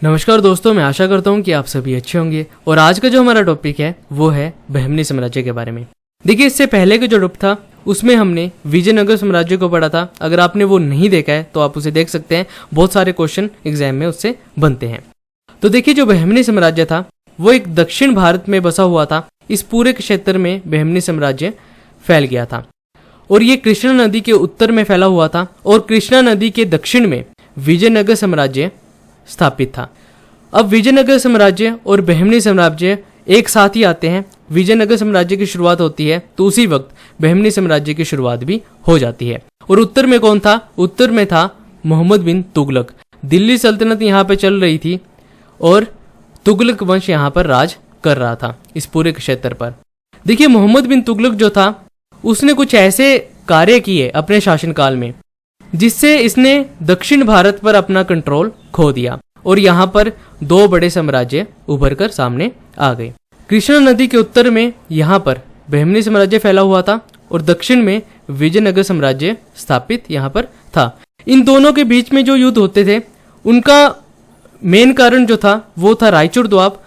नमस्कार दोस्तों, मैं आशा करता हूँ कि आप सभी अच्छे होंगे। और आज का जो हमारा टॉपिक है वो है बहमनी साम्राज्य के बारे में। देखिए, इससे पहले का जो टॉपिक था उसमें हमने विजयनगर साम्राज्य को पढ़ा था। अगर आपने वो नहीं देखा है तो आप उसे देख सकते हैं, बहुत सारे क्वेश्चन एग्जाम में उससे बनते हैं। तो देखिए, जो बहमनी साम्राज्य था वो एक दक्षिण भारत में बसा हुआ था। इस पूरे क्षेत्र में बहमनी साम्राज्य फैल गया था और ये कृष्णा नदी के उत्तर में फैला हुआ था और कृष्णा नदी के दक्षिण में विजयनगर साम्राज्य स्थापित था। अब विजयनगर साम्राज्य और बहमनी साम्राज्य एक साथ ही आते हैं। विजयनगर साम्राज्य की शुरुआत होती है तो उसी वक्त बहमनी साम्राज्य की शुरुआत भी हो जाती है। और उत्तर में कौन था? उत्तर में था मोहम्मद बिन तुगलक। दिल्ली सल्तनत यहाँ पे चल रही थी और तुगलक वंश यहाँ पर राज कर रहा था इस पूरे क्षेत्र पर। देखिए, मोहम्मद बिन तुगलक जो था उसने कुछ ऐसे कार्य किए अपने शासनकाल में जिससे इसने दक्षिण भारत पर अपना कंट्रोल खो दिया और यहाँ पर दो बड़े साम्राज्य उभर कर सामने आ गए। कृष्णा नदी के उत्तर में यहाँ पर बहमनी साम्राज्य फैला हुआ था और दक्षिण में विजयनगर साम्राज्य स्थापित यहाँ पर था। इन दोनों के बीच में जो युद्ध होते थे उनका मेन कारण जो था वो था रायचूर दोआब,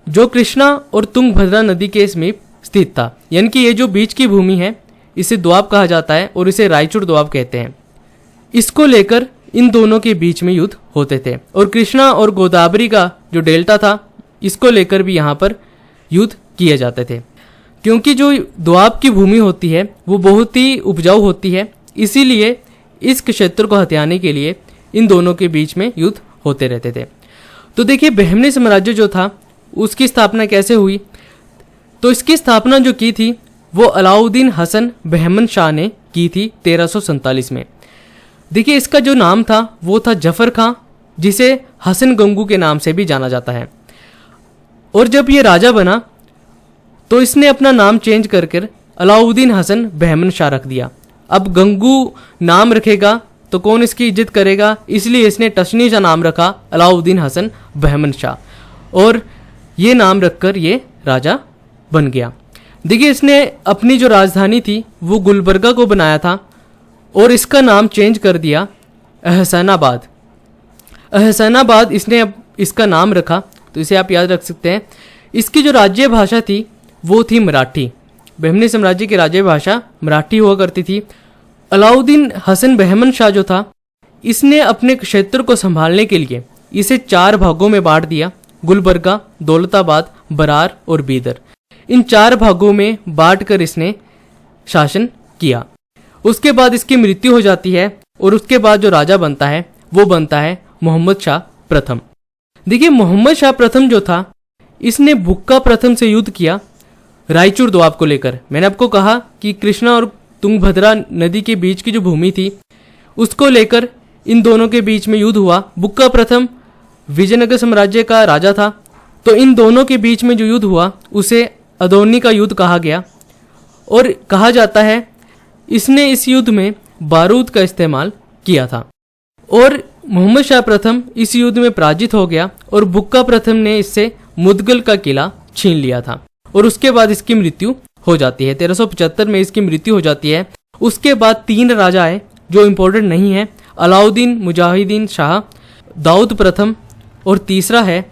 जो कृष्णा और तुंगभद्रा नदी के समीप स्थित था। यानी कि ये जो बीच की भूमि है इसे दोआब कहा जाता है और इसे रायचूर दोआब कहते हैं। इसको लेकर इन दोनों के बीच में युद्ध होते थे और कृष्णा और गोदावरी का जो डेल्टा था इसको लेकर भी यहाँ पर युद्ध किए जाते थे, क्योंकि जो दोआब की भूमि होती है वो बहुत ही उपजाऊ होती है। इसीलिए इस क्षेत्र को हथियाने के लिए इन दोनों के बीच में युद्ध होते रहते थे। तो देखिए, बहमनी साम्राज्य जो था उसकी स्थापना कैसे हुई? तो इसकी स्थापना जो की थी वो अलाउद्दीन हसन बहमन शाह ने की थी 1347 में। देखिए, इसका जो नाम था वो था जफर खां, जिसे हसन गंगू के नाम से भी जाना जाता है। और जब ये राजा बना तो इसने अपना नाम चेंज कर अलाउद्दीन हसन बहमन शाह रख दिया। अब गंगू नाम रखेगा तो कौन इसकी इज्जत करेगा, इसलिए इसने टशनी सा नाम रखा अलाउद्दीन हसन बहमन शाह और ये नाम रखकर ये राजा बन गया। देखिए, इसने अपनी जो राजधानी थी वो गुलबर्गा को बनाया था और इसका नाम चेंज कर दिया अहसानाबाद। अहसानाबाद इसने अब इसका नाम रखा, तो इसे आप याद रख सकते हैं। इसकी जो राज्य भाषा थी वो थी मराठी। बहमनी साम्राज्य की राज्य भाषा मराठी हुआ करती थी। अलाउद्दीन हसन बहमन शाह जो था इसने अपने क्षेत्र को संभालने के लिए इसे 4 भागों में बांट दिया। गुलबर्गा, दौलताबाद, बरार और बीदर, इन 4 भागों में बांट कर इसने शासन किया। उसके बाद इसकी मृत्यु हो जाती है और उसके बाद जो राजा बनता है वो बनता है मोहम्मद शाह प्रथम। देखिए, मोहम्मद शाह प्रथम जो था इसने बुक्का प्रथम से युद्ध किया रायचूर दोआब को लेकर। मैंने आपको कहा कि कृष्णा और तुंगभद्रा नदी के बीच की जो भूमि थी उसको लेकर इन दोनों के बीच में युद्ध हुआ। बुक्का प्रथम विजयनगर साम्राज्य का राजा था, तो इन दोनों के बीच में जो युद्ध हुआ उसे अदौनी का युद्ध कहा गया और कहा जाता है इसने इस युद्ध में बारूद का इस्तेमाल किया था और मोहम्मद शाह प्रथम इस युद्ध में पराजित हो गया और बुक्का प्रथम ने इससे मुदगल का किला छीन लिया था और उसके बाद इसकी मृत्यु हो जाती है। 1375 में इसकी मृत्यु हो जाती है। उसके बाद 3 राजा आए जो इंपॉर्टेंट नहीं है, अलाउद्दीन मुजाहिदीन शाह, दाऊद प्रथम और तीसरा है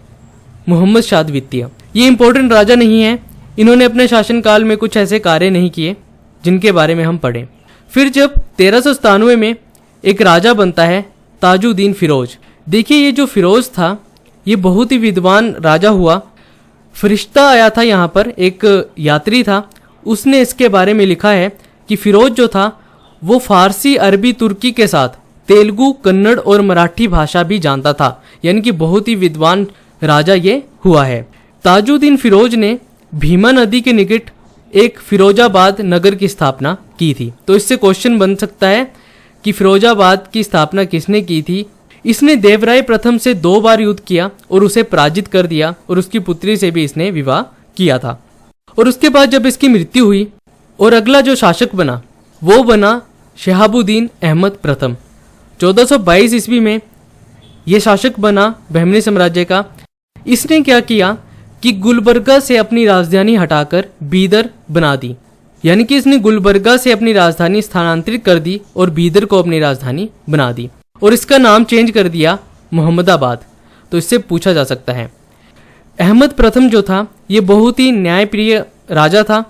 मोहम्मद शाह द्वितीय। ये इंपॉर्टेंट राजा नहीं है, इन्होंने अपने शासनकाल में कुछ ऐसे कार्य नहीं किए जिनके बारे में हम पढ़ें। फिर जब 1397 में एक राजा बनता है ताजुद्दीन फिरोज। देखिए, ये जो फिरोज था ये बहुत ही विद्वान राजा हुआ। फरिश्ता आया था यहाँ पर, एक यात्री था, उसने इसके बारे में लिखा है कि फिरोज जो था वो फारसी, अरबी, तुर्की के साथ तेलुगु, कन्नड़ और मराठी भाषा भी जानता था। यानी कि बहुत ही विद्वान राजा ये हुआ है। ताजुद्दीन फिरोज ने भीमा नदी के निकट एक फिरोजाबाद नगर की स्थापना की थी। तो इससे क्वेश्चन बन सकता है कि फिरोजाबाद की स्थापना किसने की थी? इसने देवराय प्रथम से 2 बार युद्ध किया और उसे पराजित कर दिया और उसकी पुत्री से भी इसने विवाह किया था। और उसके बाद जब इसकी मृत्यु हुई और अगला जो शासक बना वो बना शहाबुद्दीन अहमद प्रथम। 1422 ईस्वी में ये शासक बना बहमनी साम्राज्य का। इसने क्या किया कि गुलबर्गा से अपनी राजधानी हटाकर बीदर बना दी। यानी कि इसने गुलबर्गा से अपनी राजधानी स्थानांतरित कर दी और बीदर को अपनी राजधानी बना दी और इसका नाम चेंज कर दिया मोहम्मदाबाद। तो इससे पूछा जा सकता है। अहमद प्रथम जो था ये बहुत ही न्यायप्रिय राजा था,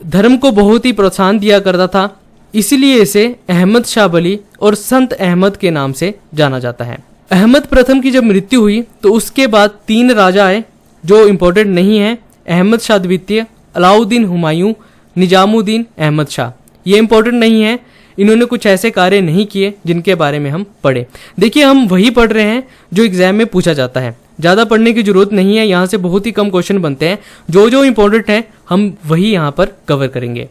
धर्म को बहुत ही प्रोत्साहन दिया करता था, इसलिए इसे अहमद शाह बली और संत अहमद के नाम से जाना जाता है। अहमद प्रथम की जब मृत्यु हुई तो उसके बाद 3 राजा आए जो इम्पोर्टेंट नहीं है, अहमद शाह द्वितीय, अलाउद्दीन हुमायूं, निजामुद्दीन अहमद शाह। ये इम्पोर्टेंट नहीं है, इन्होंने कुछ ऐसे कार्य नहीं किए जिनके बारे में हम पढ़े। देखिए हम वही पढ़ रहे हैं जो एग्जाम में पूछा जाता है, ज़्यादा पढ़ने की जरूरत नहीं है, यहाँ से बहुत ही कम क्वेश्चन बनते हैं, जो जो इम्पोर्टेंट है हम वही यहाँ पर कवर करेंगे।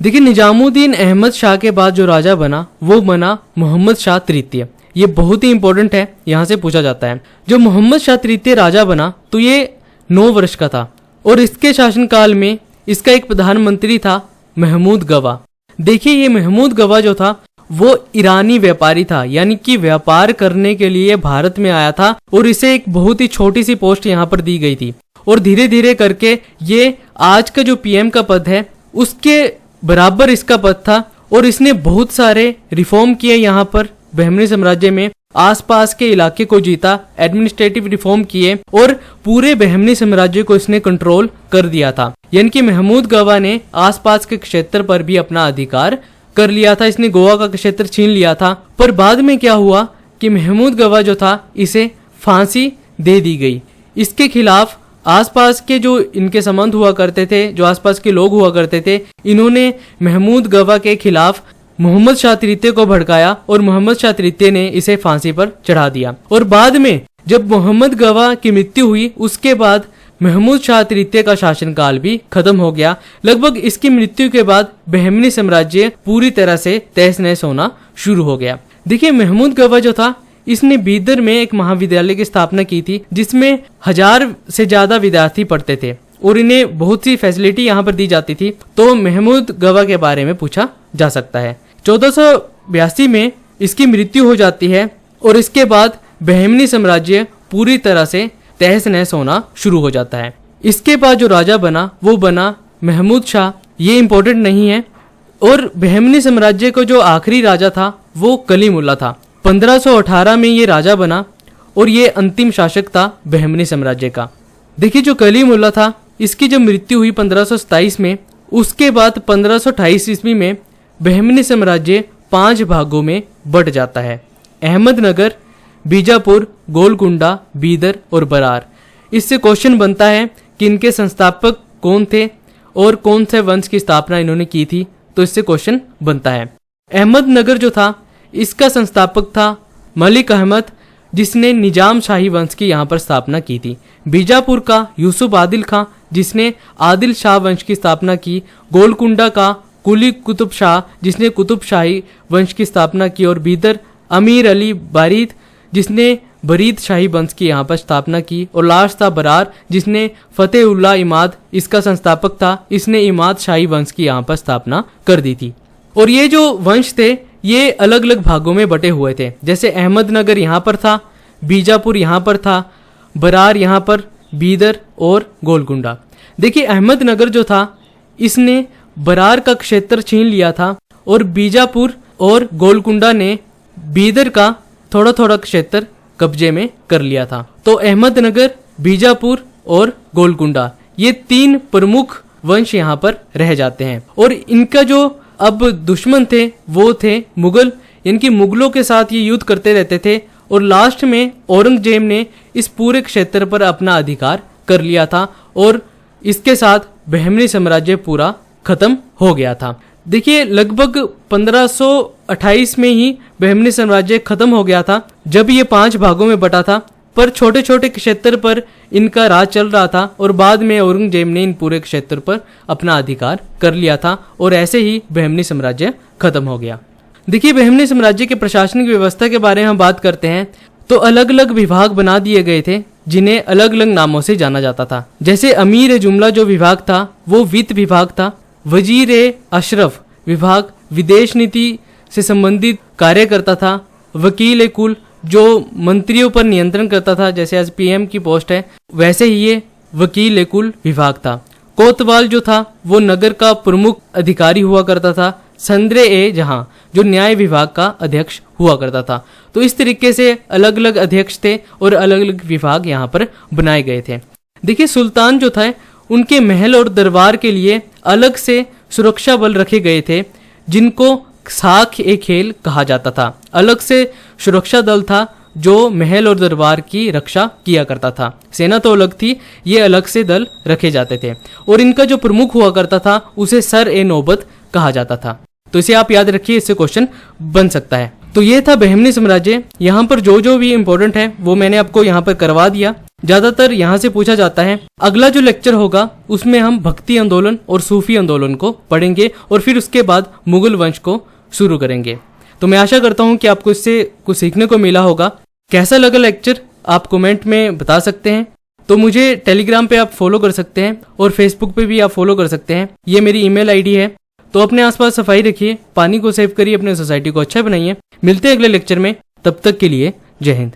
देखिए निजामुद्दीन अहमद शाह के बाद जो राजा बना वो बना मोहम्मद शाह तृतीय। ये बहुत ही इंपॉर्टेंट है, यहाँ से पूछा जाता है। जो मोहम्मद शाह तृतीय राजा बना तो ये 9 वर्ष का था और इसके शासनकाल में इसका एक प्रधानमंत्री था महमूद गवा। देखिए ये महमूद गवा जो था वो ईरानी व्यापारी था, यानी कि व्यापार करने के लिए भारत में आया था और इसे एक बहुत ही छोटी सी पोस्ट यहाँ पर दी गई थी और धीरे धीरे करके ये आज का जो पीएम का पद है उसके बराबर इसका पद था और इसने बहुत सारे रिफॉर्म किए यहाँ पर बहमनी साम्राज्य में, आसपास के इलाके को जीता, एडमिनिस्ट्रेटिव रिफॉर्म किए और पूरे बहमनी साम्राज्य को इसने कंट्रोल कर दिया था। यानी कि महमूद गवा ने आसपास के क्षेत्र पर भी अपना अधिकार कर लिया था, इसने गोवा का क्षेत्र छीन लिया था। पर बाद में क्या हुआ कि महमूद गवा जो था इसे फांसी दे दी गई। इसके खिलाफ आसपास के जो इनके संबंध हुआ करते थे, जो आसपास के लोग हुआ करते थे, इन्होंने महमूद गवा के खिलाफ मोहम्मद शाह तृतीय को भड़काया और मोहम्मद शाह तृतीय ने इसे फांसी पर चढ़ा दिया। और बाद में जब मोहम्मद गवा की मृत्यु हुई उसके बाद महमूद शाह तृतीय का शासनकाल भी खत्म हो गया। लगभग इसकी मृत्यु के बाद बहमनी साम्राज्य पूरी तरह से तहस नहस होना शुरू हो गया। देखिए महमूद गवा जो था इसने बीदर में एक महाविद्यालय की स्थापना की थी जिसमें 1000 से ज्यादा विद्यार्थी पढ़ते थे और इन्हें बहुत सी फैसिलिटी यहाँ पर दी जाती थी। तो महमूद गवा के बारे में पूछा जा सकता है। 1482 में इसकी मृत्यु हो जाती है और इसके बाद बहमनी साम्राज्य पूरी तरह से तहस नहस होना शुरू हो जाता है। इसके बाद जो राजा बना वो बना महमूद शाह। ये इम्पोर्टेंट नहीं है। और बहमनी साम्राज्य को जो आखिरी राजा था वो कलीमुल्ला था। 1518 में ये राजा बना और ये अंतिम शासक था बहमनी साम्राज्य का। देखिए जो कलीमुल्ला था इसकी जब मृत्यु हुई 1527 में, उसके बाद 1528 ईस्वी में बहमनी साम्राज्य 5 भागों में बट जाता है। अहमदनगर, बीजापुर, गोलकुंडा, बीदर और बरार। इससे क्वेश्चन बनता है कि इनके संस्थापक कौन थे और कौन से वंश की स्थापना इन्होंने की थी, तो इससे क्वेश्चन बनता है। अहमदनगर जो था इसका संस्थापक था मलिक अहमद जिसने निजाम शाही वंश की यहाँ पर स्थापना की थी। बीजापुर का यूसुफ आदिल खां जिसने आदिल शाह वंश की स्थापना की। गोलकुंडा का कुली कुतुब शाह जिसने कुतुब शाही वंश की स्थापना की। और बीदर अमीर अली बारीद जिसने बरीद शाही वंश की यहाँ पर स्थापना की। और लास्ट था बरार जिसने फतेहुल्लाह इमाद इसका संस्थापक था, इसने इमाद शाही वंश की यहाँ पर स्थापना कर दी थी। और ये जो वंश थे ये अलग अलग भागों में बटे हुए थे। जैसे अहमदनगर यहाँ पर था, बीजापुर यहाँ पर था, बरार यहाँ पर, बीदर और गोलकुंडा। देखिए अहमदनगर जो था इसने बरार का क्षेत्र छीन लिया था और बीजापुर और गोलकुंडा ने बीदर का थोड़ा थोड़ा क्षेत्र कब्जे में कर लिया था। तो अहमदनगर, बीजापुर और गोलकुंडा ये 3 प्रमुख वंश यहाँ पर रह जाते हैं। और इनका जो अब दुश्मन थे वो थे मुगल, इनकी मुगलों के साथ ये युद्ध करते रहते थे। और लास्ट में औरंगजेब ने इस पूरे क्षेत्र पर अपना अधिकार कर लिया था और इसके साथ बहमनी साम्राज्य पूरा खत्म हो गया था। देखिए लगभग 1528 में ही बहमनी साम्राज्य खत्म हो गया था जब ये 5 भागों में बटा था। पर छोटे छोटे क्षेत्र पर इनका राज चल रहा था और बाद में औरंगजेब ने इन पूरे क्षेत्र पर अपना अधिकार कर लिया था और ऐसे ही बहमनी साम्राज्य खत्म हो गया। देखिए बहमनी साम्राज्य के प्रशासनिक व्यवस्था के बारे में हम बात करते हैं तो अलग अलग विभाग बना दिए गए थे जिन्हें अलग अलग नामों से जाना जाता था। जैसे अमीर जुमला जो विभाग था वो वित्त विभाग था। वजीर अशरफ विभाग विदेश नीति से संबंधित कार्य करता था। वकील कुल जो मंत्रियों पर नियंत्रण करता था, जैसे आज पीएम की पोस्ट है वैसे ही ये वकील कुल विभाग था। कोतवाल जो था वो नगर का प्रमुख अधिकारी हुआ करता था संद्रे ए जहां, जो न्याय विभाग का अध्यक्ष हुआ करता था। तो इस तरीके से अलग अलग अध्यक्ष थे और अलग अलग विभाग यहाँ पर बनाए गए थे। देखिए सुल्तान जो था उनके महल और दरबार के लिए अलग से सुरक्षा बल रखे गए थे, जिनको साख ए खेल कहा जाता था। अलग से सुरक्षा दल था जो महल और दरबार की रक्षा किया करता था। सेना तो अलग थी, ये अलग से दल रखे जाते थे और इनका जो प्रमुख हुआ करता था उसे सर ए नौबत कहा जाता था। तो इसे आप याद रखिए, इससे क्वेश्चन बन सकता है। तो ये था बहमनी साम्राज्य। यहाँ पर जो जो भी इंपॉर्टेंट है वो मैंने आपको यहाँ पर करवा दिया। ज्यादातर यहाँ से पूछा जाता है। अगला जो लेक्चर होगा उसमें हम भक्ति आंदोलन और सूफी आंदोलन को पढ़ेंगे और फिर उसके बाद मुगल वंश को शुरू करेंगे। तो मैं आशा करता हूँ कि आपको इससे कुछ सीखने को मिला होगा। कैसा लगा लेक्चर आप कमेंट में बता सकते हैं। तो मुझे टेलीग्राम पे आप फॉलो कर सकते हैं और फेसबुक पे भी आप फॉलो कर सकते हैं। ये मेरी ईमेल आईडी है। तो अपने आसपास सफाई रखिए, पानी को सेव करिए, अपने सोसाइटी को अच्छा बनाइए। मिलते हैं अगले लेक्चर में, तब तक के लिए जय हिंद।